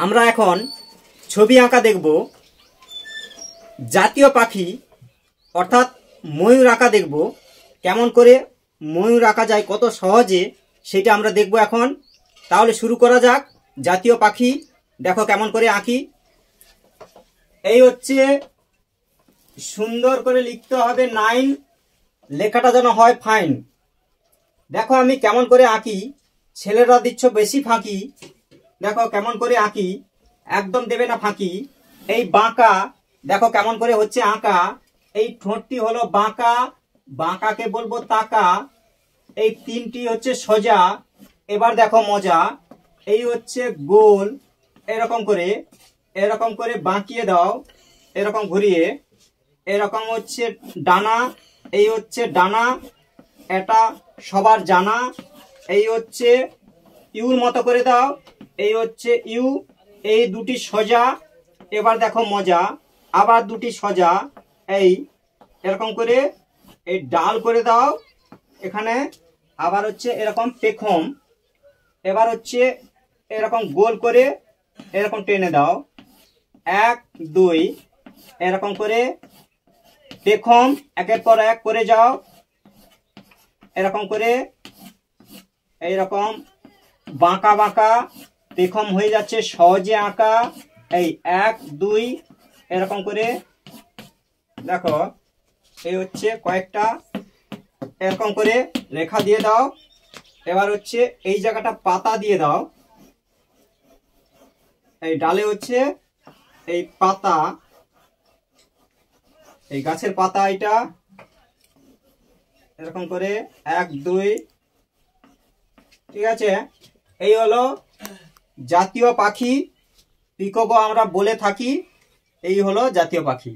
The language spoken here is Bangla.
আমরা এখন ছবি আঁকা দেখব। জাতীয় পাখি অর্থাৎ ময়ূর আঁকা দেখব। কেমন করে ময়ূর আঁকা যায় কত সহজে সেটা আমরা দেখব এখন। তাহলে শুরু করা যাক। জাতীয় পাখি দেখো কেমন করে আঁকি। এই হচ্ছে, সুন্দর করে লিখতে হবে 9, লেখাটা যেন হয় ফাইন। দেখো আমি কেমন করে আঁকি, ছেলেরা দিচ্ছ বেশি ফাঁকি। দেখো কেমন করে আঁকি, একদম দেবে না ফাঁকি। এই বাঁকা দেখো কেমন করে হচ্ছে আঁকা। এই ঠোঁটটি হলো বাঁকা, বাঁকাকে বলবো তাকা। এই তিনটি হচ্ছে সোজা। এবার দেখো মজা, এই হচ্ছে গোল। এরকম করে বাঁকিয়ে দাও, এরকম ঘুরিয়ে। এরকম হচ্ছে ডানা, এই হচ্ছে ডানা, এটা সবার জানা। এই হচ্ছে ইউর মতো করে দাও, এই হচ্ছে ইউ। এই দুটি সোজা। এবার দেখো মজা, আবার দুটি সোজা। এই এরকম করে এই ডাল করে দাও এখানে। আবার হচ্ছে এরকম পেখম। এবার হচ্ছে এরকম গোল করে এরকম টেনে দাও, 1 2। এরকম করে পেখম একের পর এক করে যাও। এরকম করে এইরকম বাঁকা বাঁকা পেখম হয়ে যাচ্ছে সহজে আঁকা। এই 1 2 এরকম করে দেখো। এই হচ্ছে কয়েকটা এরকম করে রেখা দিয়ে দাও। এবার হচ্ছে এই জায়গাটা পাতা দিয়ে দাও। এই ডালে হচ্ছে এই পাতা, এই গাছের পাতা। এটা এরকম করে 1 2, ঠিক আছে। এই হলো জাতীয় পাখি, পিককও আমরা বলে থাকি। এই হলো জাতীয় পাখি।